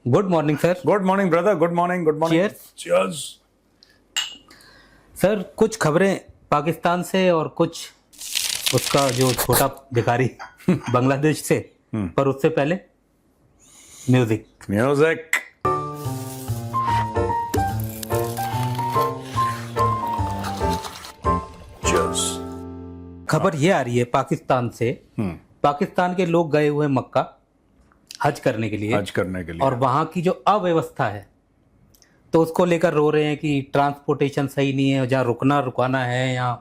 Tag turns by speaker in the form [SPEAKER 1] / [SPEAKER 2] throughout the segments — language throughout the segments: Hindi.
[SPEAKER 1] Good morning sir.
[SPEAKER 2] Good morning brother, good morning, good morning.
[SPEAKER 1] Cheers.
[SPEAKER 2] Cheers.
[SPEAKER 1] Sir कुछ खबरें पाकिस्तान से और कुछ उसका जो छोटा भिखारी बांग्लादेश से, पर उससे पहले म्यूजिक।
[SPEAKER 2] म्यूजिक। चीयर्स।
[SPEAKER 1] खबर ये आ रही है पाकिस्तान से, पाकिस्तान के लोग गए हुए मक्का हज करने के लिए,
[SPEAKER 2] हज करने के लिए,
[SPEAKER 1] और वहाँ की जो अव्यवस्था है तो उसको लेकर रो रहे हैं कि ट्रांसपोर्टेशन सही नहीं है, जहाँ रुकना रुकाना है या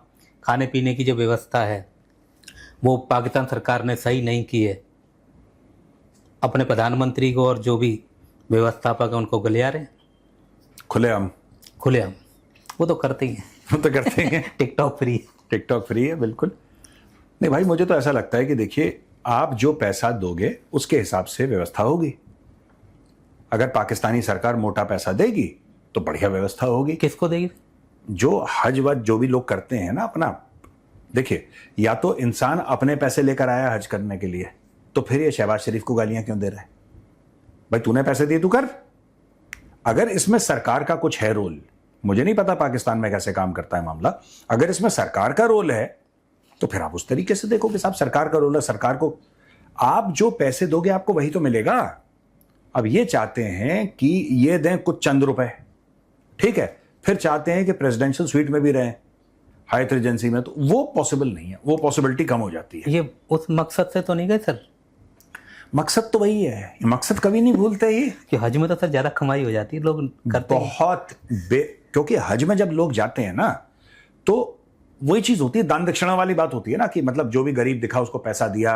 [SPEAKER 1] खाने पीने की जो व्यवस्था है वो पाकिस्तान सरकार ने सही नहीं की है। अपने प्रधानमंत्री को और जो भी व्यवस्थापक है उनको गलिया रहे हैं
[SPEAKER 2] खुलेआम।
[SPEAKER 1] खुलेआम। वो तो करते ही हैं,
[SPEAKER 2] वो तो करते हैं।
[SPEAKER 1] TikTok free.
[SPEAKER 2] टिकटॉक फ्री है, बिल्कुल। नहीं भाई, मुझे तो ऐसा लगता है कि देखिए, आप जो पैसा दोगे उसके हिसाब से व्यवस्था होगी। अगर पाकिस्तानी सरकार मोटा पैसा देगी तो बढ़िया व्यवस्था होगी।
[SPEAKER 1] किसको देगी?
[SPEAKER 2] जो हज वज जो भी लोग करते हैं ना अपना, देखिए, या तो इंसान अपने पैसे लेकर आया हज करने के लिए, तो फिर ये शहबाज शरीफ को गालियां क्यों दे रहा है? भाई तूने पैसे दिए, तू कर। अगर इसमें सरकार का कुछ है रोल, मुझे नहीं पता पाकिस्तान में कैसे काम करता है मामला, अगर इसमें सरकार का रोल है तो फिर आप उस तरीके से देखो कि साहब सरकार का रोल है, सरकार को आप जो पैसे दोगे आपको वही तो मिलेगा। अब ये चाहते हैं कि ये दें कुछ चंद रुपए, ठीक है, फिर चाहते हैं कि प्रेसिडेंशियल स्वीट में भी रहें हाइट एजेंसी में, तो वो पॉसिबल नहीं है, वो पॉसिबिलिटी कम हो जाती है।
[SPEAKER 1] ये उस मकसद से तो नहीं गए सर?
[SPEAKER 2] मकसद तो वही है, मकसद कभी नहीं भूलते ये
[SPEAKER 1] कि हज में तो सर ज्यादा कमाई हो जाती है, लोग करते हैं।
[SPEAKER 2] बहुत क्योंकि हज में जब लोग जाते हैं ना तो वही चीज होती है, दान दक्षिणा वाली बात होती है ना, कि मतलब जो भी गरीब दिखा उसको पैसा दिया,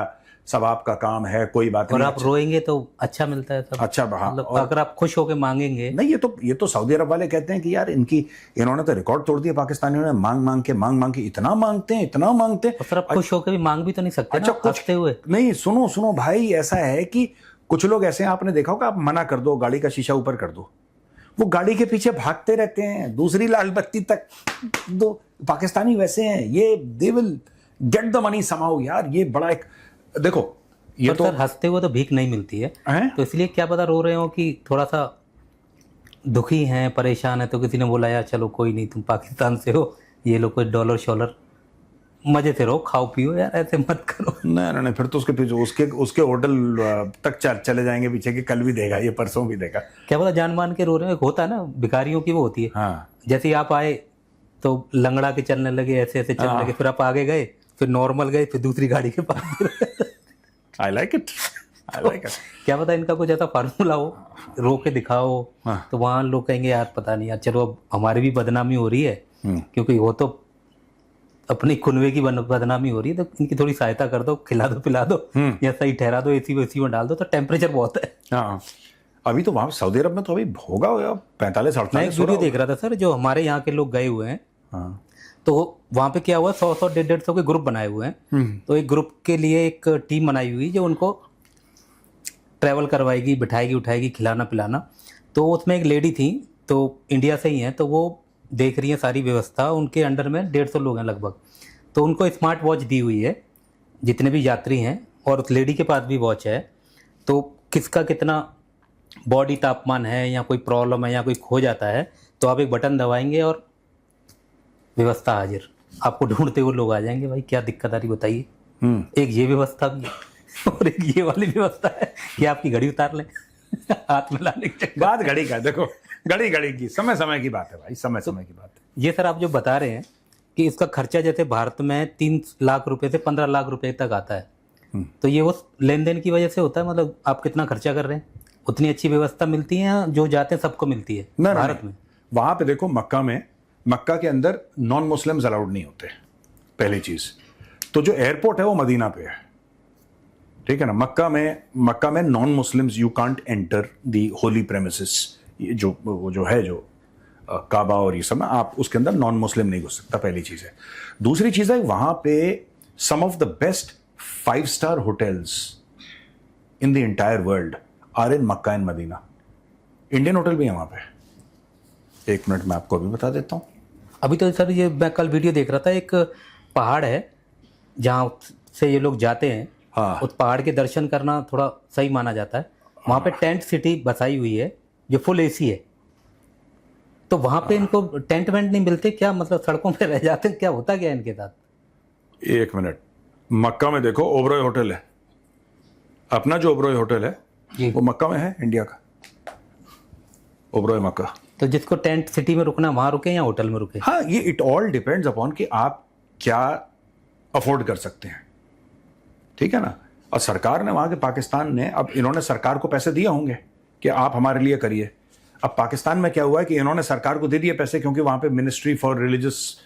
[SPEAKER 2] सब आपका काम है, कोई बात
[SPEAKER 1] और
[SPEAKER 2] नहीं।
[SPEAKER 1] आप रोएंगे तो अच्छा मिलता है सब।
[SPEAKER 2] अच्छा, हाँ,
[SPEAKER 1] मतलब अगर आप खुश होके मांगेंगे।
[SPEAKER 2] नहीं, ये तो सऊदी अरब वाले कहते हैं कि यार इन्होंने तो रिकॉर्ड तोड़ दिया, पाकिस्तानियों ने मांग मांग के इतना मांगते हैं।
[SPEAKER 1] और सर आप खुश होकर भी मांग भी तो नहीं सकते
[SPEAKER 2] अच्छा,
[SPEAKER 1] ना,
[SPEAKER 2] कुछ
[SPEAKER 1] हंसते हुए।
[SPEAKER 2] नहीं, सुनो भाई, ऐसा है कि कुछ लोग ऐसे हैं, आपने देखा होगा, आप मना कर दो, गाड़ी का शीशा ऊपर कर दो, वो गाड़ी के पीछे भागते रहते हैं दूसरी लाल बत्ती तक। दो पाकिस्तानी वैसे हैं, ये they will get the money समाउ यार। ये बड़ा एक, देखो, ये
[SPEAKER 1] पर
[SPEAKER 2] तो
[SPEAKER 1] सर हंसते हुए तो भीख नहीं मिलती है, तो इसलिए क्या पता रो रहे हो कि थोड़ा सा दुखी हैं, परेशान है, तो किसी ने बोला यार चलो कोई नहीं, तुम पाकिस्तान से हो, ये लो कोई डॉलर शॉलर, मजे से रहो, खाओ पियो यार, ऐसे मत करो।
[SPEAKER 2] नहीं, फिर तो उसके पीछे उसके होटल तक चले जाएंगे पीछे, कि कल भी देगा, ये परसों भी देगा।
[SPEAKER 1] क्या पता जान मान के रो रहे हो। होता है ना भिखारियों की, वो होती है।
[SPEAKER 2] हाँ।
[SPEAKER 1] जैसे आप आए तो लंगड़ा के चलने लगे, ऐसे ऐसे चलने लगे, फिर आप आगे गए, फिर नॉर्मल गए, फिर दूसरी गाड़ी के पास।
[SPEAKER 2] I like it.
[SPEAKER 1] क्या पता इनका कुछ ऐसा फार्मूला हो, रो के दिखाओ। तो वहाँ लोग कहेंगे यार पता नहीं यार, चलो अब हमारी भी बदनामी हो रही है, क्योंकि वो तो अपनी कुनवे की बदनामी हो रही है, तो इनकी थोड़ी सहायता कर दो, खिला दो पिला दो, या सही ठहरा दो, एसी वेसी में डाल दो। तो टेम्परेचर बहुत है।
[SPEAKER 2] हाँ, अभी तो वहाँ सऊदी अरब में तो अभी होगा 45-48।
[SPEAKER 1] मैं एक वीडियो देख रहा था सर, जो हमारे यहाँ के लोग गए हुए हैं।
[SPEAKER 2] हाँ।
[SPEAKER 1] तो वहाँ पे क्या हुआ, 100 150 के ग्रुप बनाए हुए हैं। तो एक ग्रुप के लिए एक टीम बनाई हुई जो उनको ट्रैवल करवाएगी, बिठाएगी, उठाएगी, खिलाना पिलाना। तो उसमें एक लेडी थी, तो इंडिया से ही हैं, तो वो देख रही है सारी व्यवस्था। उनके अंडर में 150 लोग हैं लगभग। तो उनको स्मार्ट वॉच दी हुई है जितने भी यात्री हैं, और उस लेडी के पास भी वॉच है। तो किसका कितना बॉडी तापमान है, या कोई प्रॉब्लम है, या कोई खो जाता है, तो आप एक बटन दबाएंगे और व्यवस्था हाजिर, आपको ढूंढते हुए लोग आ जाएंगे। भाई क्या दिक्कत आ रही बताइए। एक ये व्यवस्था भी है और एक ये वाली व्यवस्था है कि आपकी घड़ी उतार लें हाथ में लाने की
[SPEAKER 2] बात घड़ी का, देखो, घड़ी की समय की बात है भाई, समय की बात है।
[SPEAKER 1] ये सर आप जो बता रहे हैं कि इसका खर्चा जैसे भारत में 3 लाख रुपए से 15 लाख रुपए तक आता है, तो ये उस लेन देन की वजह से होता है? मतलब आप कितना खर्चा कर रहे हैं, उतनी अच्छी व्यवस्था मिलती है, जो जाते हैं सबको मिलती है भारत में?
[SPEAKER 2] वहां पे देखो, मक्का के अंदर नॉन मुस्लिम्स अलाउड नहीं होते, पहली चीज तो। जो एयरपोर्ट है वो मदीना पे है, ठीक है ना। मक्का में non Muslims you can't enter the Holi premises. ये जो काबा और ये सब, आप उसके अंदर नॉन मुस्लिम नहीं घुस सकता, पहली चीज है। दूसरी चीज है, वहां पे some of the best five star hotels in the entire world are in Mecca and Medina. Indian hotel भी है वहां पे। एक मिनट में आपको अभी बता देता हूं।
[SPEAKER 1] अभी तो सर ये मैं कल वीडियो देख रहा था, एक पहाड़ है जहाँ से ये लोग जाते हैं।
[SPEAKER 2] हाँ।
[SPEAKER 1] उस पहाड़ के दर्शन करना थोड़ा सही माना जाता है। वहाँ पे टेंट सिटी बसाई हुई है जो फुल एसी है। तो वहाँ पे इनको टेंट वेंट नहीं मिलते क्या? मतलब सड़कों पे रह जाते हैं क्या? होता क्या है इनके साथ?
[SPEAKER 2] एक मिनट, मक्का में देखो ओबरॉय होटल है, अपना जो ओबरॉय होटल है
[SPEAKER 1] जी।
[SPEAKER 2] वो मक्का में है, इंडिया का ओबरॉय मक्का।
[SPEAKER 1] तो जिसको टेंट सिटी में रुकना वहाँ रुके या होटल में रुके?
[SPEAKER 2] हाँ, ये इट ऑल डिपेंड्स अपॉन कि आप क्या अफोर्ड कर सकते हैं, ठीक है ना। और सरकार ने वहां के, पाकिस्तान ने, अब इन्होंने सरकार को पैसे दिए होंगे कि आप हमारे लिए करिए। अब पाकिस्तान में क्या हुआ है कि इन्होंने सरकार को दे दिए पैसे, क्योंकि वहां पे मिनिस्ट्री फॉर रिलीजियस,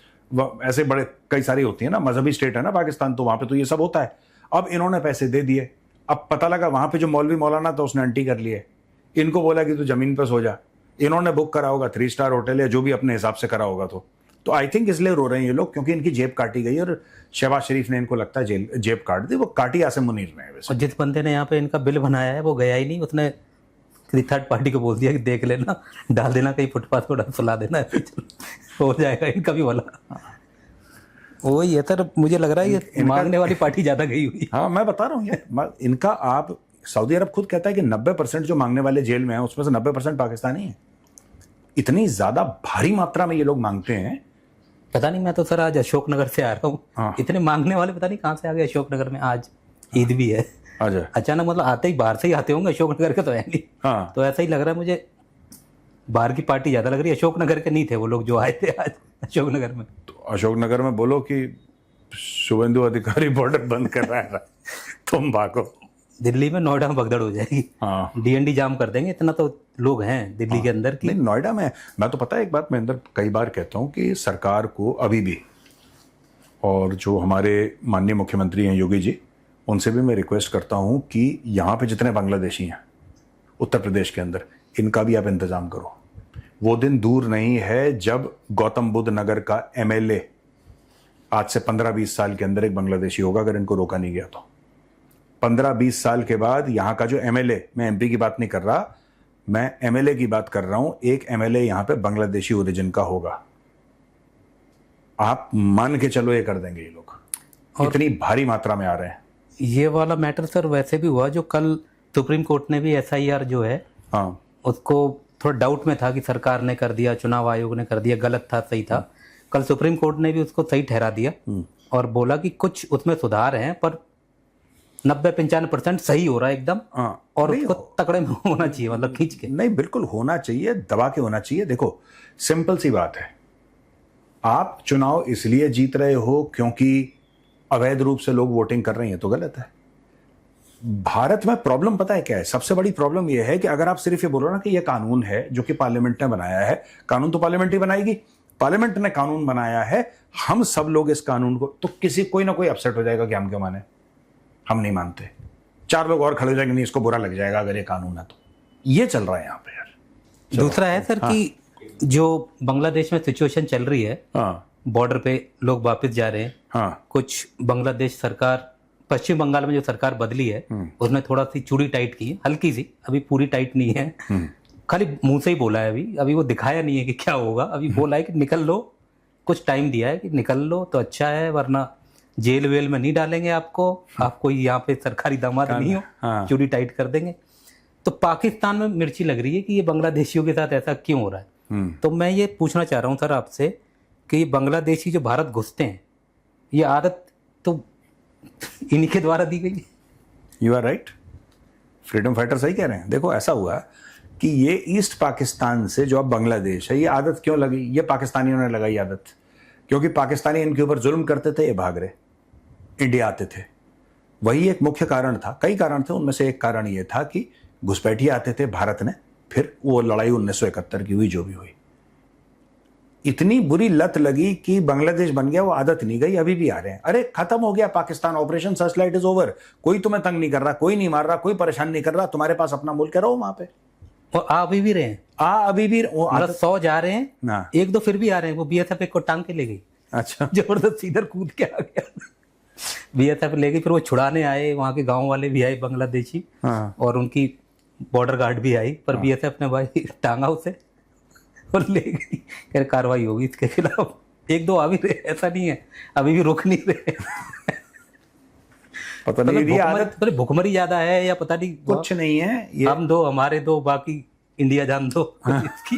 [SPEAKER 2] ऐसे बड़े कई सारी होती है ना, मजहबी स्टेट है ना पाकिस्तान, तो वहां पे तो ये सब होता है। अब इन्होंने पैसे दे दिए, अब पता लगा वहां पे जो मौलवी मौलाना था उसने अंटी कर लिए, इनको बोला कि तू जमीन पर सो जा। इन्होंने बुक करा होगा 3 स्टार होटल या जो भी अपने हिसाब से करा होगा। तो आई थिंक इसलिए रो रहे हैं ये लोग, क्योंकि इनकी जेब काटी गई और शहबाज शरीफ ने इनको लगता है जेब काट दी। वो काटी आसिम मुनीर ने वैसे।
[SPEAKER 1] और जिस बंदे ने यहाँ पे इनका बिल बनाया है वो गया ही नहीं, उसने किसी थर्ड पार्टी को बोल दिया कि देख लेना, डाल देना कहीं फुटपाथ पर, सुला देना, हो जाएगा इनका भी भला। वही है सर, मुझे लग रहा है ये मांगने वाली पार्टी ज्यादा गई हुई।
[SPEAKER 2] हाँ, मैं बता रहा हूँ यार, इनका, आप, सऊदी अरब खुद कहता है कि 90% जो मांगने वाले जेल में हैं उसमें से 90% पाकिस्तानी है। इतनी ज्यादा भारी मात्रा में ये लोग मांगते हैं।
[SPEAKER 1] पता नहीं, मैं तो सर आज अशोकनगर से आ रहा हूँ।
[SPEAKER 2] हाँ।
[SPEAKER 1] इतने मांगने वाले पता नहीं कहाँ से आ गए अशोकनगर में। आज ईद भी है,
[SPEAKER 2] अच्छा,
[SPEAKER 1] अचानक मतलब आते ही बाहर से ही आते होंगे, अशोकनगर के तो है नहीं।
[SPEAKER 2] हाँ,
[SPEAKER 1] तो ऐसा ही लग रहा है मुझे, बाहर की पार्टी ज्यादा लग रही है। अशोकनगर के नहीं थे वो लोग जो आए थे आज अशोकनगर में।
[SPEAKER 2] तो अशोकनगर में बोलो कि शुभेंदु अधिकारी बॉर्डर बंद कर रहा है, तुम भागो।
[SPEAKER 1] दिल्ली में, नोएडा में भगदड़ हो जाएगी।
[SPEAKER 2] हाँ,
[SPEAKER 1] डीएनडी जाम कर देंगे, इतना तो लोग हैं दिल्ली के अंदर की।
[SPEAKER 2] नहीं, नोएडा में मैं तो, पता है एक बात मैं अंदर कई बार कहता हूँ कि सरकार को अभी भी, और जो हमारे माननीय मुख्यमंत्री हैं योगी जी, उनसे भी मैं रिक्वेस्ट करता हूँ कि यहाँ पे जितने बांग्लादेशी हैं उत्तर प्रदेश के अंदर, इनका भी आप इंतजाम करो। वो दिन दूर नहीं है जब गौतम बुद्ध नगर का एमएलए आज से 15-20 साल के अंदर एक बांग्लादेशी होगा, अगर इनको रोका नहीं गया तो। 15-20 साल के बाद यहाँ का जो एमएलए, मैं एमपी की बात नहीं कर रहा, मैं एमएलए की बात कर रहा हूं, एक एमएलए यहाँ पे बांग्लादेशी ओरिजिन का होगा। आप मान के चलो ये कर देंगे ये लोग, इतनी भारी मात्रा में आ रहे हैं।
[SPEAKER 1] ये वाला मैटर सर वैसे भी हुआ, जो कल सुप्रीम कोर्ट ने भी एसआईआर जो है,
[SPEAKER 2] हाँ,
[SPEAKER 1] उसको थोड़ा डाउट में था कि सरकार ने कर दिया, चुनाव आयोग ने कर दिया, गलत था सही था। कल सुप्रीम कोर्ट ने भी उसको सही ठहरा दिया और बोला कि कुछ उसमें सुधार हैं, पर 90-95% सही हो रहा है एकदम।
[SPEAKER 2] हाँ,
[SPEAKER 1] और उसको तकड़े में होना चाहिए, मतलब खींच के।
[SPEAKER 2] नहीं, बिल्कुल होना चाहिए, दबा के होना चाहिए। देखो, सिंपल सी बात है, आप चुनाव इसलिए जीत रहे हो क्योंकि अवैध रूप से लोग वोटिंग कर रहे हैं, तो गलत है। भारत में प्रॉब्लम पता है क्या है? सबसे बड़ी प्रॉब्लम यह है कि अगर आप सिर्फ ये बोलो ना कि यह कानून है जो कि पार्लियामेंट ने बनाया है, कानून तो पार्लियामेंट ही बनाएगी, पार्लियामेंट ने कानून बनाया है, हम सब लोग इस कानून को, तो कोई ना कोई अपसेट हो जाएगा कि हम क्यों माने, हम नहीं मानते, 4 लोग और खड़े हो जाएंगे, नहीं इसको बुरा लग जाएगा अगर ये कानून है तो। ये चल रहा है यहाँ पे यार।
[SPEAKER 1] दूसरा है सर कि जो बांग्लादेश में सिचुएशन चल रही है, बॉर्डर पे लोग वापस जा रहे हैं। कुछ बांग्लादेश सरकार, पश्चिम बंगाल में जो सरकार बदली है उसने थोड़ा सी चूड़ी टाइट की है, हल्की सी, अभी पूरी टाइट नहीं है, खाली मुंह से ही बोला है। अभी वो दिखाया नहीं है कि क्या होगा। अभी बोला है कि निकल लो, कुछ टाइम दिया है कि निकल लो तो अच्छा है, वरना जेल वेल में नहीं डालेंगे आपको यहाँ पे सरकारी दामाद नहीं हो, चूड़ी टाइट कर देंगे। तो पाकिस्तान में मिर्ची लग रही है कि ये बांग्लादेशियों के साथ ऐसा क्यों हो रहा है। तो मैं ये पूछना चाह रहा हूँ सर आपसे कि ये बांग्लादेशी जो भारत घुसते हैं, ये आदत तो इन्हीं के द्वारा दी गई है।
[SPEAKER 2] You are right, freedom fighter सही कह रहे हैं। देखो, ऐसा हुआ कि ये ईस्ट पाकिस्तान से जो अब बांग्लादेश है, ये आदत क्यों लगी? ये पाकिस्तानियों ने लगाई आदत, क्योंकि पाकिस्तानी इनके ऊपर जुल्म करते थे, ये भाग रहे, इंडिया आते थे। वही एक मुख्य कारण था, कई कारण थे, उनमें से एक कारण ये था कि घुसपैठिए आते थे भारत ने, फिर वो लड़ाई 1971 की हुई जो भी हुई, इतनी बुरी लत लगी कि बांग्लादेश बन गया, वो आदत नहीं गई, अभी भी आ रहे हैं। अरे खत्म हो गया Pakistan, operation Searchlight is over, कोई तुम्हें तंग नहीं कर रहा, कोई नहीं मार रहा, कोई परेशान नहीं कर रहा, तुम्हारे पास अपना मुल्क है, रहो वहां पे।
[SPEAKER 1] और अभी भी रहे हैं,
[SPEAKER 2] अभी भी
[SPEAKER 1] मतलब 100 जा रहे हैं, एक दो फिर भी आ रहे हैं। वो बीएसएफ को टांग के ले गई,
[SPEAKER 2] अच्छा,
[SPEAKER 1] जबरदस्त इधर कूद के आ गया, बीएसएफ ले गई, फिर वो छुड़ाने आए, वहां के गांव वाले भी आए बांग्लादेशी, और उनकी बॉर्डर गार्ड भी आई, पर बीएसएफ ने भाई टांगा उसे और ले गई। फिर कार्रवाई होगी इसके खिलाफ। एक दो आ भी रहे, ऐसा नहीं है, अभी भी रुक नहीं रहे।
[SPEAKER 2] पता नहीं ये आदत
[SPEAKER 1] भुखमरी ज्यादा है या पता नहीं,
[SPEAKER 2] कुछ नहीं है ये।
[SPEAKER 1] हम दो हमारे दो बाकी इंडिया जान दो, इसकी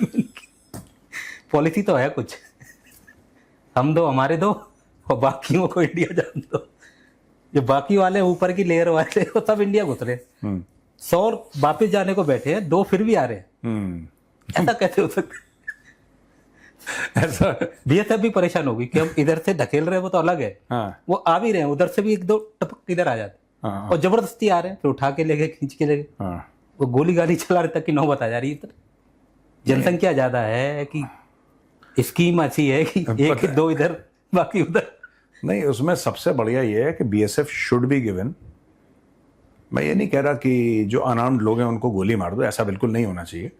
[SPEAKER 1] पॉलिसी तो है कुछ, हम दो हमारे दो और बाकियों को इंडिया जान दो। जो बाकी वाले ऊपर की लेयर वाले वो सब इंडिया घुस रहे, 100 वापिस जाने को बैठे हैं, 2 फिर भी आ रहे हैं। ऐसा कैसे हो सकता है?
[SPEAKER 2] ऐसा
[SPEAKER 1] बीएसएफ भी परेशान होगी कि हम इधर से ढकेल रहे हैं, वो तो अलग है।
[SPEAKER 2] हाँ।
[SPEAKER 1] वो आ भी रहे हैं, उधर से भी 1-2 टपक इधर आ जाते,
[SPEAKER 2] हाँ।
[SPEAKER 1] और जबरदस्ती आ रहे हैं, फिर उठा के ले गए, खींच के ले गए।
[SPEAKER 2] हाँ।
[SPEAKER 1] वो गोली गाली चला रहे तक की नौबत आ जा रही है। इधर जनसंख्या ज्यादा है कि स्कीम ऐसी है कि 1-2 इधर बाकी उधर।
[SPEAKER 2] नहीं, उसमें सबसे बढ़िया ये है कि बीएसएफ शुड बी गिवन। मैं ये नहीं कह रहा कि जो अनआर्म्ड लोग हैं उनको गोली मार दो, ऐसा बिल्कुल नहीं होना चाहिए।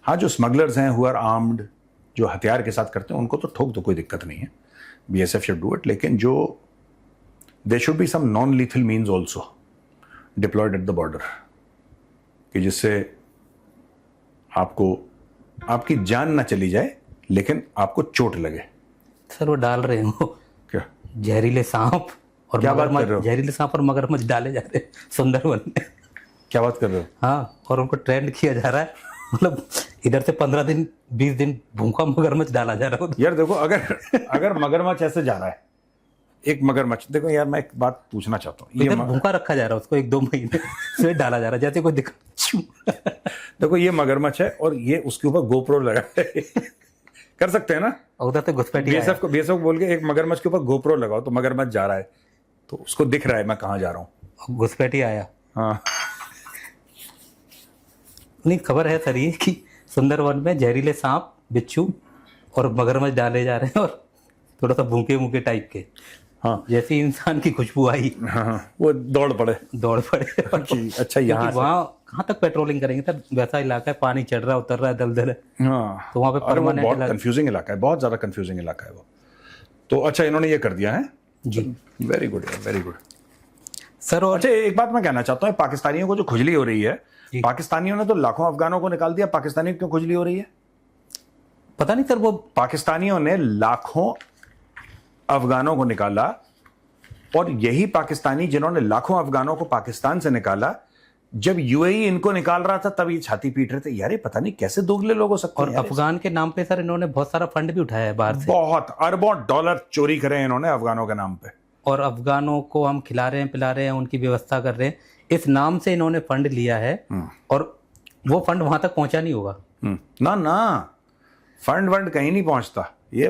[SPEAKER 2] हाँ, जो स्मगलर्स हैं हु आर आर्म्ड, जो हथियार के साथ करते हैं, उनको तो ठोक दो, कोई दिक्कत नहीं है, बीएसएफ शुड डू इट। लेकिन जो they should be some non lethal means also deployed at the border, कि जिससे आपको आपकी जान ना चली जाए लेकिन आपको चोट लगे।
[SPEAKER 1] सर वो डाल रहे हैं, वो
[SPEAKER 2] क्या
[SPEAKER 1] जहरीले सांप और
[SPEAKER 2] क्या बात कर रहे हो?
[SPEAKER 1] जहरीले सांप और मगरमच्छ डाले जा रहे हैं सुंदरवन में।
[SPEAKER 2] क्या बात कर रहे हो?
[SPEAKER 1] हाँ, और उनको ट्रेंड किया जा रहा है, मतलब इधर से 15 दिन 20 दिन भूखा मगरमच्छ डाला जा रहा है।
[SPEAKER 2] यार देखो, अगर मगरमच्छ ऐसे जा रहा है, एक मगरमच्छ, देखो यार मैं एक बात पूछना चाहता हूँ,
[SPEAKER 1] इधर भूखा रखा जा रहा है उसको 1-2 महीने फिर डाला जा रहा है जैसे कोई दिक्कत।
[SPEAKER 2] देखो ये मगरमच्छ है और ये उसके ऊपर गोप्रो लगा है कर सकते हैं ना,
[SPEAKER 1] उधर से घुसपैठी
[SPEAKER 2] बीएसएफ को बोल के एक मगरमच्छ के ऊपर गोप्रो लगाओ, तो मगरमच्छ जा रहा है तो उसको दिख रहा है मैं कहाँ जा रहा हूँ।
[SPEAKER 1] घुसपैठी आया।
[SPEAKER 2] हाँ,
[SPEAKER 1] नहीं, खबर है सर ये कि सुंदरवन में जहरीले सांप, बिच्छू और मगरमच्छ डाले जा रहे हैं, और थोड़ा सा भूखे टाइप के।
[SPEAKER 2] हाँ,
[SPEAKER 1] जैसे इंसान की खुशबू आई,
[SPEAKER 2] हाँ, वो दौड़ पड़े। अच्छा, यहाँ
[SPEAKER 1] वहाँ कहाँ तक पेट्रोलिंग करेंगे सर? वैसा इलाका है, पानी चढ़ रहा है, उतर रहा है, दलदल है।
[SPEAKER 2] हाँ,
[SPEAKER 1] तो वहाँ पे
[SPEAKER 2] परमानेंट बहुत कंफ्यूजिंग इलाका है, बहुत ज्यादा कंफ्यूजिंग इलाका है वो। तो अच्छा, इन्होंने ये कर दिया है
[SPEAKER 1] जी,
[SPEAKER 2] very good, very good
[SPEAKER 1] sir. और
[SPEAKER 2] अच्छा, एक बात मैं कहना चाहता हूँ, पाकिस्तानियों को जो खुजली हो रही है, पाकिस्तानियों ने तो लाखों अफगानों को निकाल दिया, पाकिस्तानियों को क्यों खुजली हो रही है
[SPEAKER 1] पता नहीं सर। वो
[SPEAKER 2] पाकिस्तानियों ने लाखों अफगानों को निकाला, और यही पाकिस्तानी जिन्होंने लाखों अफगानों को पाकिस्तान से निकाला, जब यूएई इनको निकाल रहा था तब ये छाती पीट रहे थे, यार ये पता नहीं कैसे दोगले लोग हो सकते हैं।
[SPEAKER 1] और अफगान के नाम पे सर इन्होंने बहुत सारा फंड भी उठाया है बाहर से,
[SPEAKER 2] बहुत अरबों डॉलर चोरी करे हैं इन्होंने अफगानों के नाम पे,
[SPEAKER 1] और अफगानों को हम खिला रहे हैं, पिला रहे हैं, उनकी व्यवस्था कर रहे हैं, इस नाम से इन्होंने फंड लिया है। और वो फंड वहां तक पहुंचा नहीं होगा
[SPEAKER 2] ना, फंड वंड कहीं नहीं पहुंचता ये।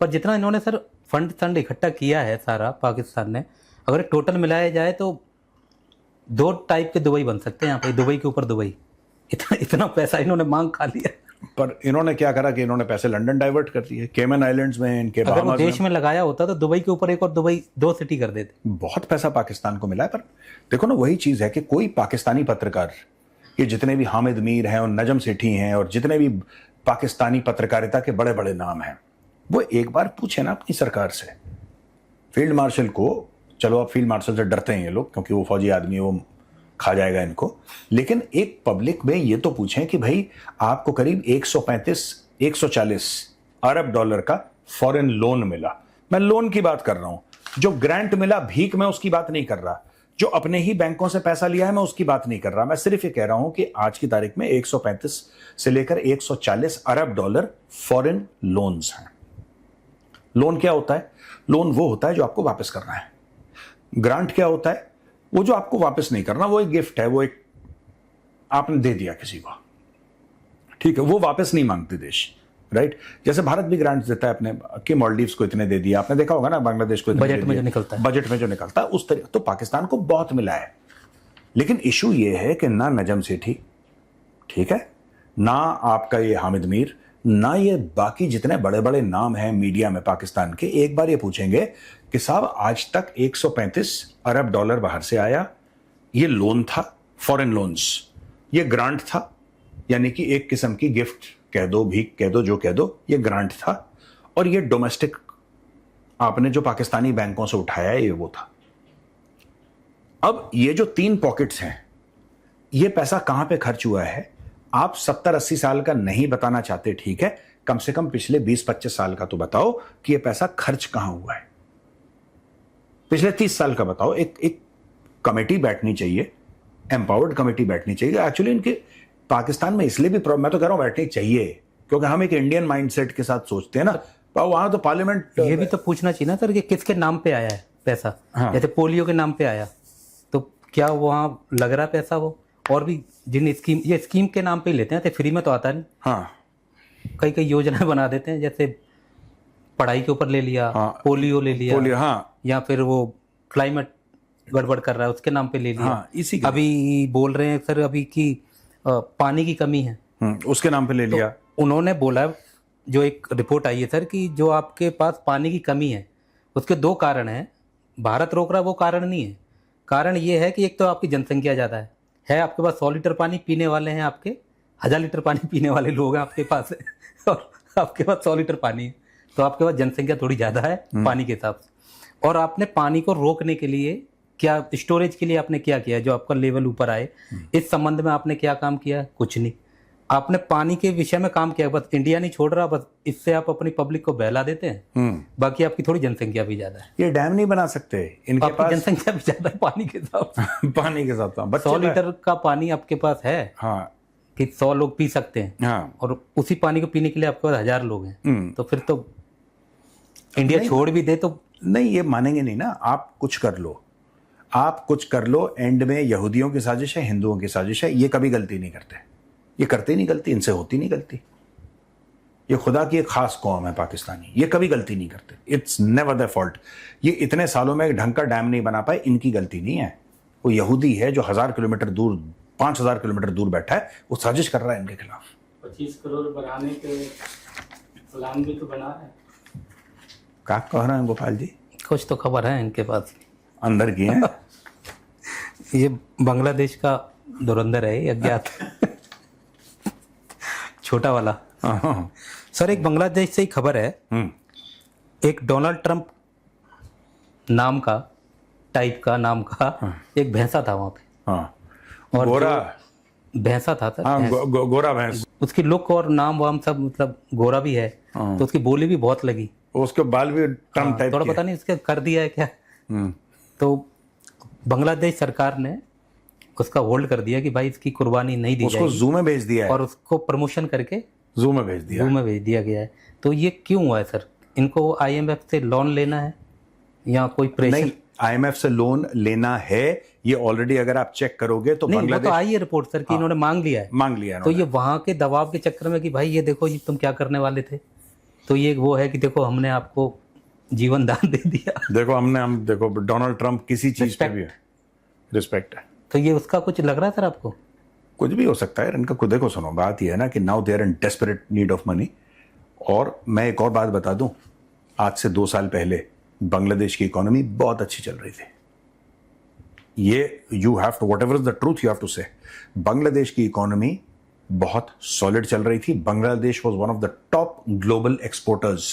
[SPEAKER 1] पर जितना इन्होंने सर फंड इकट्ठा किया है सारा पाकिस्तान ने, अगर टोटल मिलाया जाए तो 2 टाइप के दुबई बन सकते हैं यहाँ पे, दुबई के ऊपर दुबई। इतना पैसा इन्होंने मांग खा लिया।
[SPEAKER 2] पर इन्होंने क्या करा कि इन्होंने पैसे लंदन डाइवर्ट कर दिए, केमन आइलैंड्स में, इनके
[SPEAKER 1] अगर वो
[SPEAKER 2] बहामास
[SPEAKER 1] देश में लगाया होता तो दुबई के ऊपर एक और दुबई 2 सिटी कर देते।
[SPEAKER 2] बहुत पैसा पाकिस्तान को मिला है। पर देखो ना, वही चीज है कि कोई पाकिस्तानी पत्रकार, ये जितने भी हामिद मीर हैं और नजम सेठी हैं और जितने भी पाकिस्तानी पत्रकारिता के बड़े बड़े नाम हैं, वो एक बार पूछे ना अपनी सरकार से, फील्ड मार्शल को, चलो आप फील्ड मार्शल से डरते हैं ये लोग क्योंकि वो फौजी आदमी है, वो खा जाएगा इनको, लेकिन एक पब्लिक में ये तो पूछें कि भाई आपको करीब 135-140 अरब डॉलर का फॉरेन लोन मिला। मैं लोन की बात कर रहा हूं, जो ग्रांट मिला, भीख, मैं उसकी बात नहीं कर रहा, जो अपने ही बैंकों से पैसा लिया है मैं उसकी बात नहीं कर रहा। मैं सिर्फ ये कह रहा हूं कि आज की तारीख में 135 से लेकर 140 अरब डॉलर फॉरेन लोन्स हैं। लोन क्या होता है? लोन वो होता है जो आपको वापस करना है। ग्रांट क्या होता है? वो जो आपको वापस नहीं करना, वो एक गिफ्ट है, वो एक आपने दे दिया किसी को, ठीक है, वो वापस नहीं मांगते देश, राइट? जैसे भारत भी ग्रांट्स देता है अपने कि मालदीव्स को इतने दे दिया, आपने देखा होगा ना, बांग्लादेश को इतने
[SPEAKER 1] बजट में जो निकलता है,
[SPEAKER 2] बजट में जो निकलता है उस तरीके। तो पाकिस्तान को बहुत मिला है, लेकिन इशू ये है कि ना नजम सेठी, ठीक है, ना आपका ये हामिद मीर, ना ये बाकी जितने बड़े बड़े नाम हैं मीडिया में पाकिस्तान के, एक बार ये पूछेंगे कि साहब आज तक 135 अरब डॉलर बाहर से आया, ये लोन था, फॉरेन लोन्स, ये ग्रांट था, यानी कि एक किस्म की गिफ्ट कह दो, भीख कह दो, जो कह दो, ये ग्रांट था, और ये डोमेस्टिक आपने जो पाकिस्तानी बैंकों से उठाया है ये वो था। अब ये जो 3 पॉकेट्स हैं, ये पैसा कहां पे खर्च हुआ है? आप 70-80 साल का नहीं बताना चाहते, ठीक है, कम से कम पिछले 20-25 साल का तो बताओ कि ये पैसा खर्च कहां हुआ है। पिछले 30 साल का बताओ, एक कमेटी बैठनी चाहिए, एम्पावर्ड कमेटी बैठनी चाहिए। एक्चुअली इनके पाकिस्तान में इसलिए भी मैं तो कह रहा हूं बैठनी चाहिए क्योंकि हम एक इंडियन माइंडसेट के साथ सोचते हैं ना, पर वहां तो पार्लियामेंट
[SPEAKER 1] ये भी तो पूछना चाहिए ना सर कि किसके नाम पे आया है पैसा।
[SPEAKER 2] हाँ।
[SPEAKER 1] जैसे पोलियो के नाम पे आया तो क्या वहाँ लग रहा पैसा वो, और भी जिन स्कीम, ये स्कीम के नाम पे ही लेते हैं, तो फ्री में तो आता नहीं।
[SPEAKER 2] हाँ
[SPEAKER 1] कई कई योजनाएं बना देते हैं, जैसे पढ़ाई के ऊपर ले लिया,
[SPEAKER 2] हाँ।
[SPEAKER 1] पोलियो ले लिया,
[SPEAKER 2] पोलियो, हाँ,
[SPEAKER 1] या फिर वो क्लाइमेट गड़बड़ कर रहा है उसके नाम पे ले लिया।
[SPEAKER 2] हाँ, इसी के
[SPEAKER 1] अभी बोल रहे हैं सर अभी कि पानी की कमी है,
[SPEAKER 2] उसके नाम पे ले लिया।
[SPEAKER 1] उन्होंने बोला, जो एक रिपोर्ट आई है सर कि जो आपके पास पानी की कमी है उसके 2 कारण हैं। भारत रोक रहा वो कारण नहीं है। कारण ये है कि एक तो आपकी जनसंख्या ज़्यादा है आपके पास 100 लीटर पानी पीने वाले हैं, आपके 1000 लीटर पानी पीने वाले लोग हैं आपके पास है और आपके पास 100 लीटर पानी है, तो आपके पास जनसंख्या थोड़ी ज़्यादा है पानी के हिसाब से। और आपने पानी को रोकने के लिए क्या, स्टोरेज के लिए आपने क्या किया जो आपका लेवल ऊपर आए, इस संबंध में आपने क्या काम किया? कुछ नहीं। आपने पानी के विषय में काम किया, बस इंडिया नहीं छोड़ रहा, बस इससे आप अपनी पब्लिक को बहला देते हैं। बाकी आपकी थोड़ी जनसंख्या भी ज्यादा है,
[SPEAKER 2] ये डैम नहीं बना सकते इनके
[SPEAKER 1] आपकी
[SPEAKER 2] पास।
[SPEAKER 1] जनसंख्या भी ज्यादा है पानी के साथ
[SPEAKER 2] पानी के साथ
[SPEAKER 1] 100 लीटर का पानी आपके पास है,
[SPEAKER 2] हाँ,
[SPEAKER 1] कि 100 लोग पी सकते हैं,
[SPEAKER 2] हाँ,
[SPEAKER 1] और उसी पानी को पीने के लिए आपके पास 1000 लोग हैं, तो फिर तो इंडिया छोड़ भी दे तो
[SPEAKER 2] नहीं, ये मानेंगे नहीं ना। आप कुछ कर लो, आप कुछ कर लो, एंड में यहूदियों की साजिश है, हिंदुओं की साजिश है, ये कभी गलती नहीं करते, ये करते नहीं गलती, इनसे होती नहीं गलती। ये खुदा की एक खास कौम है पाकिस्तानी, ये कभी गलती नहीं करते, इट्स नेवर द फॉल्ट। ये इतने सालों में एक ढंग का डैम नहीं बना पाए, इनकी गलती नहीं है। वो यहूदी है जो 1000 किलोमीटर दूर, 5000 किलोमीटर दूर बैठा है, वो साजिश कर रहा है इनके खिलाफ।
[SPEAKER 3] 25 करोड़ बढ़ाने के प्लान भी तो बना है।
[SPEAKER 2] क्या कह रहे हैं गोपाल जी?
[SPEAKER 1] कुछ तो खबर है इनके पास
[SPEAKER 2] अंदर की है।
[SPEAKER 1] ये बांग्लादेश का धुरंधर है, ये अज्ञात छोटा वाला।
[SPEAKER 2] हाँ।
[SPEAKER 1] सर एक बांग्लादेश से ही खबर है, एक डोनाल्ड ट्रंप नाम का, टाइप का नाम का एक भैंसा था वहां पे,
[SPEAKER 2] हाँ,
[SPEAKER 1] और
[SPEAKER 2] गोरा
[SPEAKER 1] भैंसा था सर,
[SPEAKER 2] हाँ, गोरा भैंस।
[SPEAKER 1] उसकी लुक और नाम वाम सब, मतलब गोरा भी है, तो उसकी बोली भी बहुत लगी।
[SPEAKER 2] उसके बाल भी ट्रम्प टाइप
[SPEAKER 1] थोड़ा पता नहीं उसके कर दिया है क्या। तो बांग्लादेश सरकार ने उसका होल्ड कर दिया कि भाई इसकी कुर्बानी नहीं दी
[SPEAKER 2] उसको
[SPEAKER 1] जाएगी,
[SPEAKER 2] जू में भेज दिया है,
[SPEAKER 1] और उसको प्रमोशन करके
[SPEAKER 2] जू में भेज दिया।
[SPEAKER 1] जू में भेज दिया गया है। तो ये क्यों हुआ है सर? इनको आईएमएफ से लोन लेना है या कोई प्रेशर?
[SPEAKER 2] नहीं, आईएमएफ से लोन लेना है, ये ऑलरेडी अगर आप चेक करोगे तो
[SPEAKER 1] नहीं, वो
[SPEAKER 2] बांग्लादेश
[SPEAKER 1] तो आई है रिपोर्ट सर कि इन्होंने मांग लिया है।
[SPEAKER 2] मांग लिया
[SPEAKER 1] तो
[SPEAKER 2] इन्होंने।
[SPEAKER 1] ये वहां के दबाव के चक्कर में कि भाई ये देखो ये तुम क्या करने वाले थे, तो ये वो है कि देखो हमने आपको जीवन दान दे दिया।
[SPEAKER 2] देखो हम देखो डोनाल्ड ट्रंप किसी चीज पे भी है, रिस्पेक्ट है।
[SPEAKER 1] तो ये उसका कुछ लग रहा है सर आपको?
[SPEAKER 2] कुछ भी हो सकता है इनका। खुद देखो, सुनो, बात ये है ना कि now they are in desperate need of money. और मैं एक और बात बता दूं, आज से 2 साल पहले बांग्लादेश की इकोनॉमी बहुत अच्छी चल रही थी। ये you have to, whatever is the truth you have to say, Bangladesh की इकोनॉमी बहुत सॉलिड चल रही थी। Bangladesh was one of the top global exporters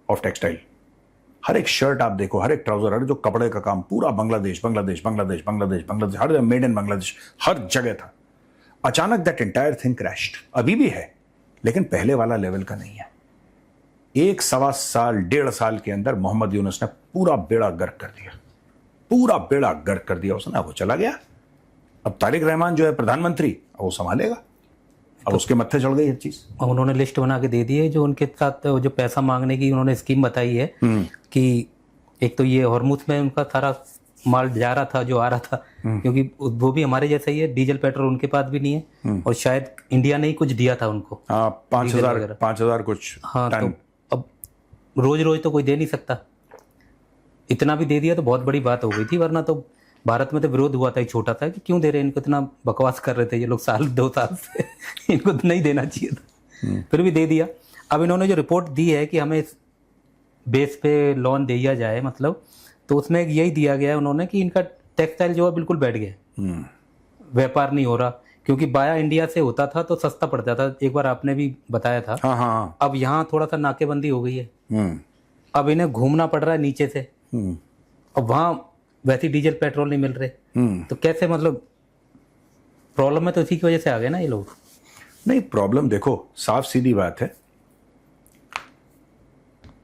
[SPEAKER 2] of textile. हर एक शर्ट आप देखो, हर एक ट्राउजर, हर जो कपड़े का काम, पूरा बांग्लादेश बांग्लादेश बांग्लादेश बांग्लादेश बांग्लादेश, हर मेड इन बांग्लादेश, हर जगह था। अचानक दैट एंटायर थिंग क्रैश्ड। अभी भी है, लेकिन पहले वाला लेवल का नहीं है। 1-1.25 साल, 1.5 साल के अंदर मोहम्मद यूनुस ने पूरा बेड़ा गर्क कर दिया, पूरा बेड़ा गर्क कर दिया उसने। वो चला गया, अब तारिक रहमान जो है प्रधानमंत्री, वो संभालेगा। अब उसके मत्थे चढ़ गई हर चीज।
[SPEAKER 1] और उन्होंने लिस्ट बना के दे दी है जो उनके साथ जो पैसा मांगने की उन्होंने स्कीम बताई है कि एक तो ये हॉर्मुज में उनका सारा माल जा रहा था, जो आ रहा था, क्योंकि वो भी हमारे जैसा ही है, डीजल पेट्रोल उनके पास भी नहीं है, और शायद इंडिया ने ही कुछ दिया था उनको।
[SPEAKER 2] हाँ, 5,000 कुछ
[SPEAKER 1] हाँ,
[SPEAKER 2] टन।
[SPEAKER 1] तो अब रोज रोज तो कोई दे नहीं सकता, इतना भी दे दिया तो बहुत बड़ी बात हो गई थी। वरना तो भारत में तो विरोध हुआ था, एक छोटा था कि क्यों दे रहे हैं इनको, इतना बकवास कर रहे थे ये लोग 1-2 साल से इनको तो नहीं देना चाहिए था, फिर भी दे दिया। अब इन्होंने जो रिपोर्ट दी है कि हमें इस बेस पे लोन दिया जाए, मतलब, तो उसमें यही दिया गया है उन्होंने कि इनका टेक्सटाइल जो है बिल्कुल बैठ गया, व्यापार नहीं हो रहा, क्योंकि बाया इंडिया से होता था तो सस्ता पड़ता था, एक बार आपने भी बताया था।
[SPEAKER 2] हाँ, हाँ।
[SPEAKER 1] अब यहाँ थोड़ा सा नाकेबंदी हो गई है, अब इन्हें घूमना पड़ रहा है नीचे से, अब वहाँ वैसे डीजल पेट्रोल नहीं मिल रहे, तो कैसे, मतलब प्रॉब्लम है तो इसी की वजह से आ गए ना ये लोग।
[SPEAKER 2] नहीं, प्रॉब्लम देखो, साफ सीधी बात है।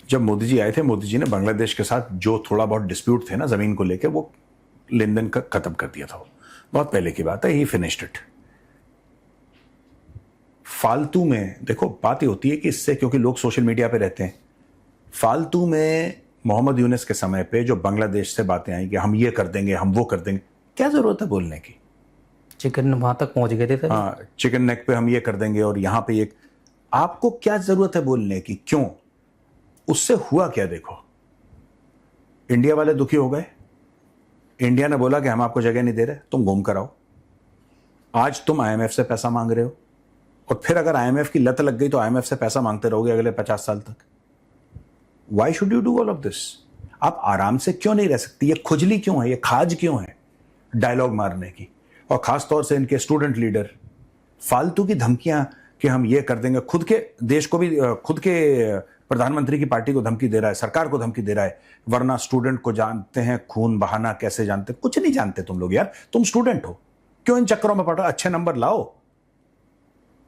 [SPEAKER 2] जब मोदी जी आए थे, मोदी जी ने बांग्लादेश के साथ जो थोड़ा बहुत डिस्प्यूट थे ना जमीन को लेके, वो लेन देन का खत्म कर दिया था वो, बहुत पहले की बात है, ही फिनिश्ड इट। फालतू में देखो बात ये होती है कि इससे, क्योंकि लोग सोशल मीडिया पे रहते हैं, फालतू में मोहम्मद यूनुस के समय पे जो बांग्लादेश से बातें आई कि हम ये कर देंगे, हम वो कर देंगे, क्या जरूरत है बोलने की?
[SPEAKER 1] चिकन वहां तक पहुंच गए थे सर।
[SPEAKER 2] हाँ, चिकन नेक पे हम ये कर देंगे और यहां पे ये, आपको क्या जरूरत है बोलने की? क्यों? उससे हुआ क्या? देखो, इंडिया वाले दुखी हो गए, इंडिया ने बोला कि हम आपको जगह नहीं दे रहे, तुम घूम कर आओ। आज तुम आईएमएफ से पैसा मांग रहे हो, और फिर अगर आईएमएफ की लत लग गई तो आईएमएफ से पैसा मांगते रहोगे अगले 50 साल तक। Why should you do all of this? आप आराम से क्यों नहीं रह सकती? ये खुजली क्यों है, ये खाज क्यों है डायलॉग मारने की? और खासतौर से इनके स्टूडेंट लीडर फालतू की धमकियां कि हम ये कर देंगे, खुद के देश को भी, खुद के प्रधानमंत्री की पार्टी को धमकी दे रहा है, सरकार को धमकी दे रहा है, वरना स्टूडेंट को जानते हैं खून बहाना कैसे जानते? कुछ नहीं जानते तुम लोग यार, तुम स्टूडेंट हो, क्यों इन चक्करों में पड़ रहे हो? अच्छे नंबर लाओ,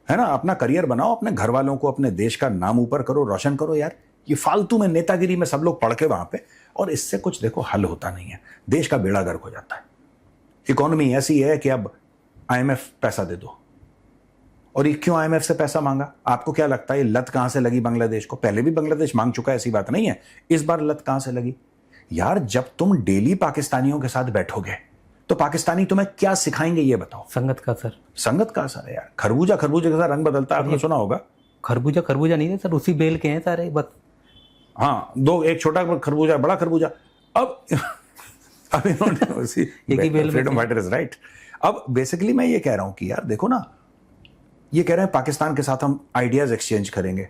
[SPEAKER 2] है ना, अपना करियर बनाओ, अपने घर वालों को, अपने देश का नाम ऊपर करो, रोशन करो यार। ये फालतू में नेतागिरी में सब लोग पढ़ के वहां पे, और इससे कुछ देखो हल होता नहीं है, देश का बेड़ा गर्क हो जाता है। इकोनॉमी ऐसी है कि अब आईएमएफ पैसा दे दो, और ये क्यों आईएमएफ से पैसा मांगा? आपको क्या लगता है ये लत कहां से लगी बांग्लादेश को? पहले भी बांग्लादेश मांग चुका है, ऐसी बात नहीं है, इस बार लत कहां से लगी? यार जब तुम डेली पाकिस्तानियों के साथ बैठोगे तो पाकिस्तानी तुम्हें क्या सिखाएंगे ये बताओ?
[SPEAKER 1] संगत का सर।
[SPEAKER 2] संगत का असर है यार। खरबूजा खरबूजे का रंग बदलता है, आपने सुना होगा।
[SPEAKER 1] खरबूजा खरबूजा नहीं है सर, उसी बेल के हैं सारे बस।
[SPEAKER 2] हाँ, दो, एक छोटा खरबूजा, बड़ा खरबूजा। अब इन्होंने उसी
[SPEAKER 1] एक ही बेल में
[SPEAKER 2] फ्रीडम फाइटर इज राइट। अब बेसिकली मैं ये कह रहा हूं कि यार देखो ना, ये कह रहे हैं पाकिस्तान के साथ हम आइडियाज एक्सचेंज करेंगे।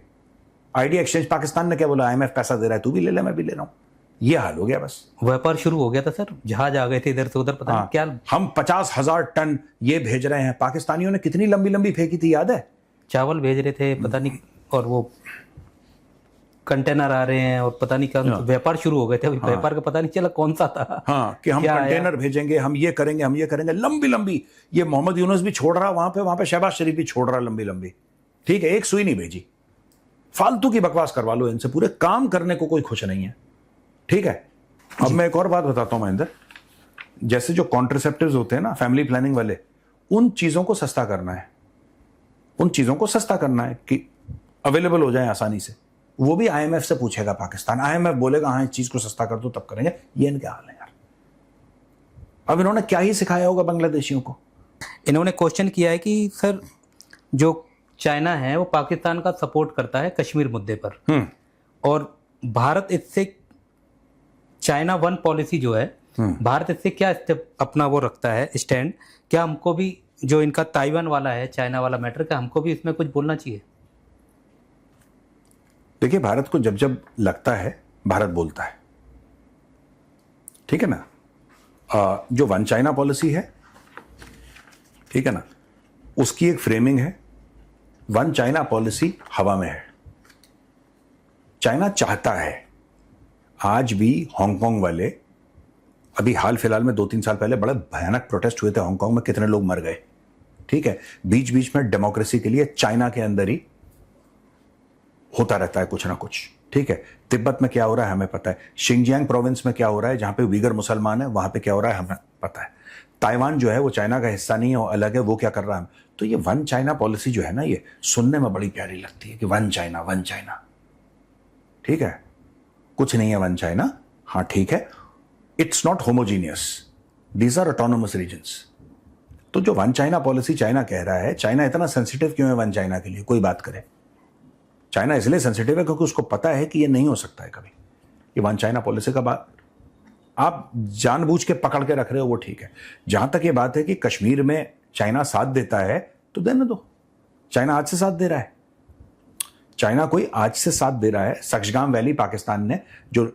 [SPEAKER 2] आइडिया एक्सचेंज, पाकिस्तान ने क्या बोला? आईएमएफ पैसा दे रहा है, तू भी ले ले, मैं भी ले रहा हूं। ये हाल हो गया बस।
[SPEAKER 1] व्यापार शुरू हो गया था सर, जहाज आ गए थे इधर से उधर, पता नहीं क्या।
[SPEAKER 2] हम 50,000 टन ये भेज रहे हैं। पाकिस्तानियों ने कितनी लंबी लंबी फेंकी थी, याद है?
[SPEAKER 1] चावल भेज रहे थे पता नहीं, और वो कंटेनर आ रहे हैं, और पता नहीं क्या व्यापार शुरू हो गए थे। व्यापार का पता नहीं चला कौन सा था।
[SPEAKER 2] हाँ, कि हम कंटेनर भेजेंगे, हम ये करेंगे, हम ये करेंगे, लंबी लंबी। ये मोहम्मद यूनुस भी छोड़ रहा वहां पे शहबाज शरीफ भी छोड़ रहा लंबी लंबी। ठीक है, एक सुई नहीं भेजी। फालतू की बकवास करवा लो इनसे, पूरे काम करने को कोई खुश नहीं है। ठीक है, अब मैं एक और बात बताता हूं महेंद्र, जैसे जो कॉन्ट्रासेप्टिव्स होते हैं ना, फैमिली प्लानिंग वाले, उन चीजों को सस्ता करना है, उन चीजों को सस्ता करना है कि अवेलेबल हो जाए आसानी से। वो भी आईएमएफ से पूछेगा पाकिस्तान, आईएमएफ बोलेगा हाँ इस चीज को सस्ता कर दो तब करेंगे। ये इनके हाल है यार। अब इन्होंने क्या ही सिखाया होगा बांग्लादेशियों को?
[SPEAKER 1] इन्होंने क्वेश्चन किया है कि सर जो चाइना है वो पाकिस्तान का सपोर्ट करता है कश्मीर मुद्दे पर, और भारत इससे, चाइना वन पॉलिसी जो है, भारत इससे क्या स्टेप अपना वो रखता है स्टैंड? क्या हमको भी जो इनका ताइवान वाला है, चाइना वाला मैटर, क्या हमको भी इसमें कुछ बोलना चाहिए?
[SPEAKER 2] देखिए, भारत को जब जब लगता है भारत बोलता है, ठीक है ना। जो वन चाइना पॉलिसी है, ठीक है ना, उसकी एक फ्रेमिंग है। वन चाइना पॉलिसी हवा में है। चाइना चाहता है, आज भी हांगकांग वाले, अभी हाल फिलहाल में 2-3 साल पहले बड़े भयानक प्रोटेस्ट हुए थे हांगकांग में, कितने लोग मर गए। ठीक है, बीच बीच में डेमोक्रेसी के लिए चाइना के अंदर ही होता रहता है कुछ ना कुछ। ठीक है, तिब्बत में क्या हो रहा है हमें पता है, शिंगजियांग प्रोविंस में क्या हो रहा है, जहां पे उइगर मुसलमान है, वहां पे क्या हो रहा है हमें पता है। ताइवान जो है वो चाइना का हिस्सा नहीं है, वो अलग है, वो क्या कर रहा है। तो ये वन चाइना पॉलिसी जो है ना, ये सुनने में बड़ी प्यारी लगती है कि वन चाइना, वन चाइना। ठीक है, कुछ नहीं है वन चाइना। हाँ ठीक है, it's not homogeneous, these are autonomous regions. तो जो वन चाइना पॉलिसी चाइना कह रहा है, चाइना इतना सेंसिटिव क्यों है वन चाइना के लिए? कोई बात करे, चाइना इसलिए सेंसिटिव है क्योंकि उसको पता है कि ये नहीं हो सकता है कभी। ये वन चाइना पॉलिसी का बात आप जानबूझ के पकड़ के रख रहे हो, वो ठीक है। जहां तक ये बात है कि कश्मीर में चाइना साथ देता है तो देने दो। चाइना आज से साथ दे रहा है, चाइना कोई आज से साथ दे रहा है। सक्शगाम वैली पाकिस्तान ने जो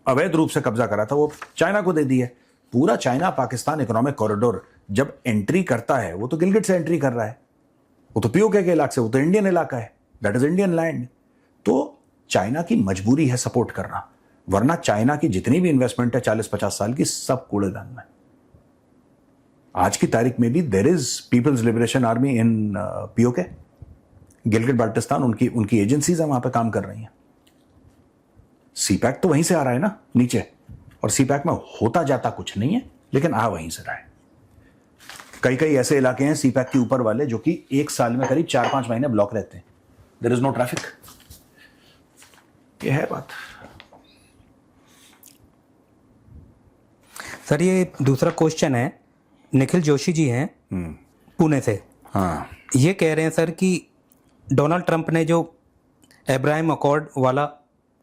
[SPEAKER 2] अवैध रूप से कब्जा करा था वो चाइना को दे दी है। पूरा चाइना पाकिस्तान इकोनॉमिक कॉरिडोर जब एंट्री करता है, वो तो गिलगिट से एंट्री कर रहा है, वो तो पीओके के इलाके से, वो तो इंडियन इलाका है, दैट इज इंडियन लैंड। तो चाइना की मजबूरी है सपोर्ट करना, वरना चाइना की जितनी भी इन्वेस्टमेंट है 40-50 साल की, सब कूड़ेदान में। आज की तारीख में भी there is people's liberation army in PoK, Gilgit Baltistan, उनकी एजेंसीज है वहां पे काम कर रही हैं। सीपैक तो वहीं से आ रहा है ना नीचे, और सीपैक में होता जाता कुछ नहीं है। लेकिन आ वहीं से रहा है। कई कई ऐसे इलाके हैं सीपैक के ऊपर वाले जो कि एक साल में करीब 4-5 महीने ब्लॉक रहते हैं, देयर इज नो ट्रैफिक। ये है बात।
[SPEAKER 1] सर ये दूसरा क्वेश्चन है, निखिल जोशी जी हैं पुणे से।
[SPEAKER 2] हाँ,
[SPEAKER 1] ये कह रहे हैं सर कि डोनाल्ड ट्रंप ने जो अब्राहम अकॉर्ड वाला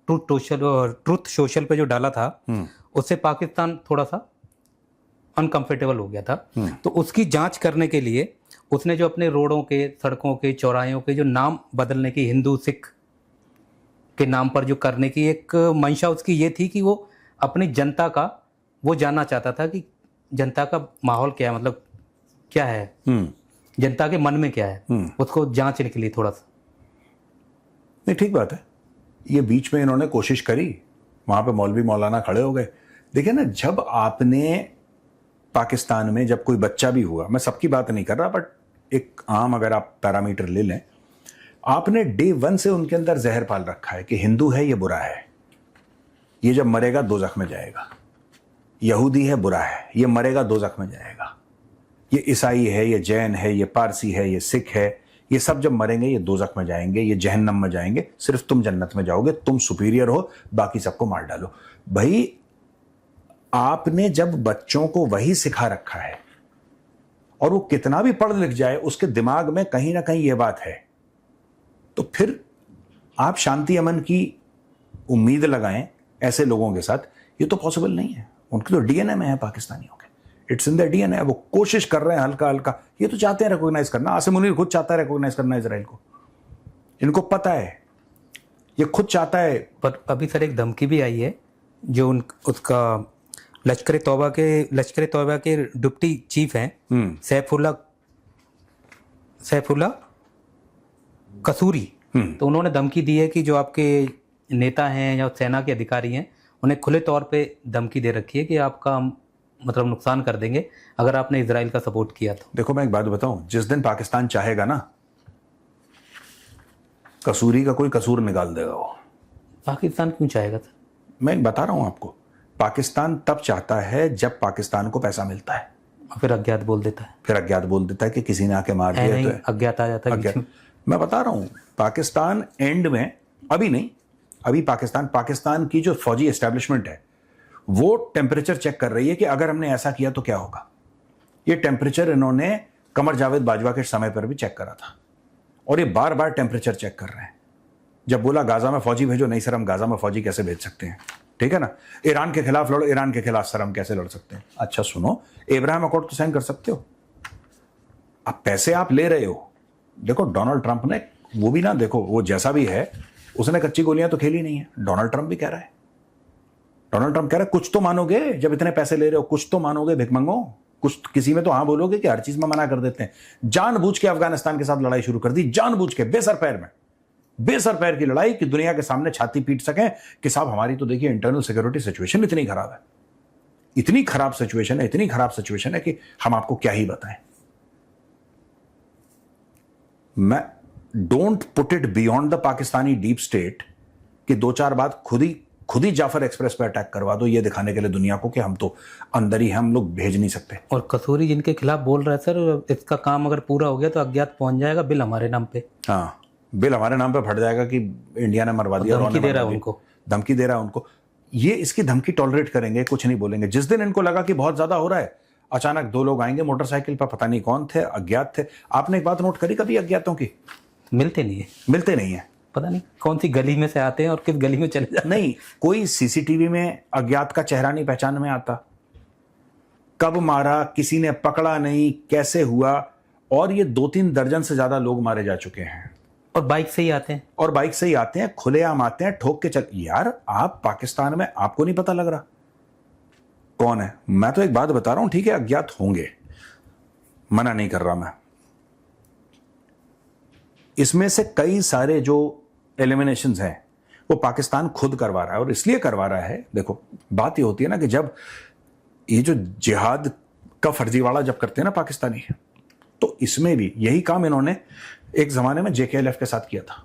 [SPEAKER 1] ट्रूथ सोशल पे जो डाला था, उससे पाकिस्तान थोड़ा सा अनकंफर्टेबल हो गया था। तो उसकी जांच करने के लिए उसने जो अपने रोडों के, सड़कों के, चौराहों के जो नाम बदलने की, हिंदू सिख के नाम पर जो करने की एक मंशा उसकी ये थी कि वो अपनी जनता का वो जानना चाहता था कि जनता का माहौल क्या है, मतलब क्या है, जनता के मन में क्या है, उसको जांचने के लिए थोड़ा सा।
[SPEAKER 2] नहीं ठीक बात है। ये बीच में इन्होंने कोशिश करी, वहां पे मौलवी मौलाना खड़े हो गए। देखिए ना, जब आपने पाकिस्तान में जब कोई बच्चा भी हुआ, मैं सबकी बात नहीं कर रहा, बट एक आम अगर आप पैरामीटर ले लें, आपने डे 1 से उनके अंदर जहर पाल रखा है कि हिंदू है ये बुरा है, ये जब मरेगा दोजख में जाएगा, यहूदी है बुरा है, ये मरेगा दोजख में जाएगा, ये ईसाई है, ये जैन है, ये पारसी है, ये सिख है, ये सब जब मरेंगे ये दोजख में जाएंगे, ये जहन्नम में जाएंगे, सिर्फ तुम जन्नत में जाओगे, तुम सुपीरियर हो, बाकी सबको मार डालो। भाई आपने जब बच्चों को वही सिखा रखा है और वो कितना भी पढ़ लिख जाए उसके दिमाग में कहीं ना कहीं ये बात है, तो फिर आप शांति अमन की उम्मीद लगाएं ऐसे लोगों के साथ, ये तो पॉसिबल नहीं है। उनके तो डीएनए में है पाकिस्तानियों के, इट्स इन द डीएनए। वो कोशिश कर रहे हैं हल्का हल्का, ये तो चाहते हैं रिकॉग्नाइज करना। आसिम मुनीर खुद चाहता है रिकॉग्नाइज करना इजराइल को, इनको पता है, ये खुद चाहता है।
[SPEAKER 1] पर अभी सर एक धमकी भी आई है जो उसका लश्कर तौबा के डिप्टी चीफ हैं सैफुल्ला कसूरी, तो उन्होंने धमकी दी है कि जो आपके नेता हैं या सेना के अधिकारी हैं उन्हें खुले तौर पे धमकी दे रखी है कि आपका मतलब नुकसान कर देंगे अगर आपने इजराइल का सपोर्ट किया तो।
[SPEAKER 2] देखो मैं एक बात बताऊं, जिस दिन पाकिस्तान चाहेगा ना, कसूरी का कोई कसूर निकाल देगा वो।
[SPEAKER 1] पाकिस्तान क्यों चाहेगा सर?
[SPEAKER 2] मैं बता रहा हूं आपको, पाकिस्तान तब चाहता है जब पाकिस्तान को पैसा मिलता है,
[SPEAKER 1] और फिर अज्ञात बोल देता है,
[SPEAKER 2] फिर अज्ञात बोल देता है कि किसी ने आके मार दिया, तो
[SPEAKER 1] अज्ञात आ जाता है बीच में।
[SPEAKER 2] मैं बता रहा हूं, पाकिस्तान एंड में, अभी नहीं, अभी पाकिस्तान की जो फौजी एस्टेब्लिशमेंट है वो टेम्परेचर चेक कर रही है कि अगर हमने ऐसा किया तो क्या होगा। ये टेम्परेचर इन्होंने कमर जावेद बाजवा के समय पर भी चेक करा था, और ये बार बार टेम्परेचर चेक कर रहे हैं। जब बोला गाजा में फौजी भेजो, नहीं सर हम गाजा में फौजी कैसे भेज सकते हैं, ठीक है ना। ईरान के खिलाफ लड़ो, ईरान के खिलाफ सर हम कैसे लड़ सकते हैं। अच्छा सुनो, इब्राहिम अकॉर्ड तो साइन कर सकते हो, अब पैसे आप ले रहे हो। देखो डोनाल्ड ट्रंप ने वो भी ना, देखो वो जैसा भी है उसने कच्ची गोलियां तो खेली नहीं है। डोनाल्ड ट्रंप भी कह रहा है, डोनाल्ड ट्रंप कह रहा है कुछ तो मानोगे, जब इतने पैसे ले रहे हो कुछ तो मानोगे भिखमंगो, कुछ किसी में तो हाँ बोलोगे कि हर चीज में मना कर देते हैं। जानबूझ के अफगानिस्तान के साथ लड़ाई शुरू कर दी, जानबूझ के, बेसर पैर में, बेसर पैर की लड़ाई कि दुनिया के सामने छाती पीट सकें कि साहब हमारी तो देखिए इंटरनल सिक्योरिटी सिचुएशन इतनी खराब है, इतनी खराब सिचुएशन है, इतनी खराब सिचुएशन है कि हम आपको क्या ही बताएं। मैं don't put it beyond the Pakistani deep state कि 2-4 बात खुद ही जाफर एक्सप्रेस पे अटैक करवा दो, ये दिखाने के लिए दुनिया को कि हम तो अंदर ही, हम लोग भेज नहीं सकते।
[SPEAKER 1] और कसूरी जिनके खिलाफ बोल रहा है सर, इसका काम अगर पूरा हो गया तो अज्ञात पहुंच जाएगा, बिल हमारे नाम पे।
[SPEAKER 2] हाँ, बिल हमारे नाम पे फट जाएगा कि इंडिया ने मरवा दिया,
[SPEAKER 1] धमकी दे रहा है उनको,
[SPEAKER 2] धमकी दे रहा है उनको। ये इसकी धमकी टॉलरेट करेंगे, कुछ नहीं बोलेंगे। जिस दिन इनको लगा कि बहुत ज्यादा हो रहा है, अचानक 2 लोग आएंगे मोटरसाइकिल पर, पता नहीं कौन थे, अज्ञात थे। आपने एक बात नोट करी कभी अज्ञातों की?
[SPEAKER 1] मिलते नहीं है, पता नहीं कौन सी गली में से आते हैं और किस गली में चले जाते हैं।
[SPEAKER 2] नहीं, कोई सीसीटीवी में अज्ञात का चेहरा नहीं पहचान में आता, कब मारा, किसी ने पकड़ा नहीं, कैसे हुआ। और ये 2-3 दर्जन से ज्यादा लोग मारे जा चुके हैं,
[SPEAKER 1] और बाइक से ही आते हैं, खुलेआम आते हैं, ठोक के चल। यार आप पाकिस्तान में, आपको नहीं पता लग रहा कौन है? मैं तो एक बात बता रहा हूं, ठीक है अज्ञात होंगे, मना नहीं कर रहा मैं। इसमें से कई सारे जो एलिमिनेशंस हैं वो पाकिस्तान खुद करवा रहा है, और इसलिए करवा रहा है। देखो बात ये होती है ना कि जब ये जो जिहाद का फर्जीवाड़ा जब करते हैं ना पाकिस्तानी, तो इसमें भी यही काम इन्होंने एक जमाने में JKLF के साथ किया था।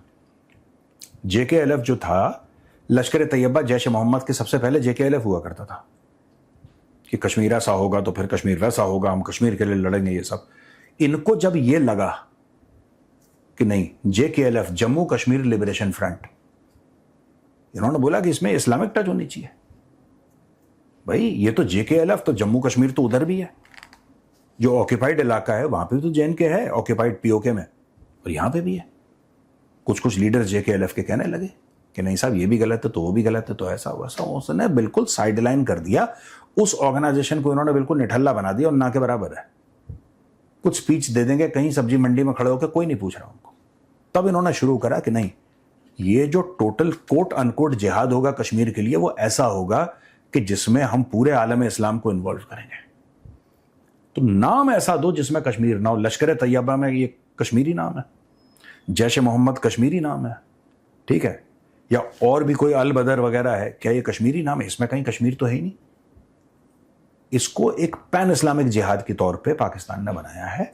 [SPEAKER 1] JKLF जो था, लश्कर तैयबा जैश मोहम्मद के सबसे पहले JKLF हुआ करता था।
[SPEAKER 2] कि कश्मीर ऐसा होगा तो फिर कश्मीर वैसा होगा, हम कश्मीर के लिए लड़ेंगे, ये सब। इनको जब ये लगा कि नहीं, JKLF, Jammu Kashmir liberation front, इन्होंने बोला कि इसमें इस्लामिक टच होनी चाहिए। भाई ये तो JKLF, तो जम्मू कश्मीर तो उधर भी है, जो ऑक्यूपाइड इलाका है वहां पे तो JNK है, ऑक्यूपाइड POK में, और यहां पे भी है। कुछ लीडर्स JKLF के कहने लगे कि नहीं साहब ये भी गलत है तो वो भी गलत है, तो ऐसा वैसा। उसने बिल्कुल साइडलाइन कर दिया उस ऑर्गेनाइजेशन को, इन्होंने बिल्कुल निठल्ला बना दिया और ना के बराबर है। कुछ स्पीच दे देंगे कहीं सब्जी मंडी में खड़े होकर, कोई नहीं पूछ रहा उनको। तब इन्होंने शुरू करा कि नहीं, ये जो टोटल कोट अनकोट जिहाद होगा कश्मीर के लिए, वो ऐसा होगा कि जिसमें हम पूरे आलम इस्लाम को इन्वॉल्व करेंगे। तो नाम ऐसा दो जिसमें कश्मीर ना हो। लश्कर तैयबा में ये कश्मीरी नाम है, जैश मोहम्मद कश्मीरी नाम है, ठीक है, या और भी कोई अल बदर वगैरह है, क्या ये कश्मीरी नाम है? इसमें कहीं कश्मीर तो है ही नहीं। इसको एक पैन इस्लामिक जिहाद के तौर पे पाकिस्तान ने बनाया है।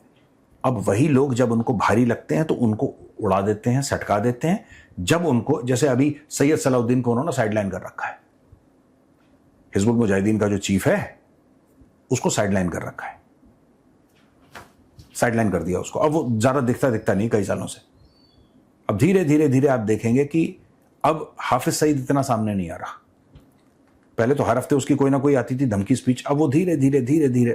[SPEAKER 2] अब वही लोग जब उनको भारी लगते हैं तो उनको उड़ा देते हैं, सटका देते हैं। जब उनको, जैसे अभी सैयद सलाउद्दीन को उन्होंने साइडलाइन कर रखा है, हिजबुल मुजाहिदीन का जो चीफ है उसको साइडलाइन कर रखा है, साइडलाइन कर दिया उसको। अब वो ज्यादा दिखता नहीं कई सालों से। अब धीरे धीरे आप देखेंगे कि अब हाफिज सईद इतना सामने नहीं आ रहा। पहले तो हर हफ्ते उसकी कोई ना कोई आती थी धमकी स्पीच, अब वो धीरे धीरे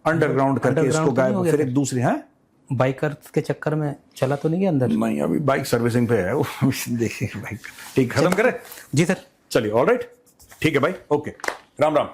[SPEAKER 2] अंडरग्राउंड करके इसको गायब, फिर एक दूसरे हैं
[SPEAKER 1] बाइकर्स के चक्कर में चला तो नहीं गया अंदर?
[SPEAKER 2] नहीं, अभी बाइक सर्विसिंग पे है वो। देखिए बाइक ठीक, खत्म करें
[SPEAKER 1] जी सर।
[SPEAKER 2] चलिए, ऑलराइट, ठीक है भाई, ओके, राम राम।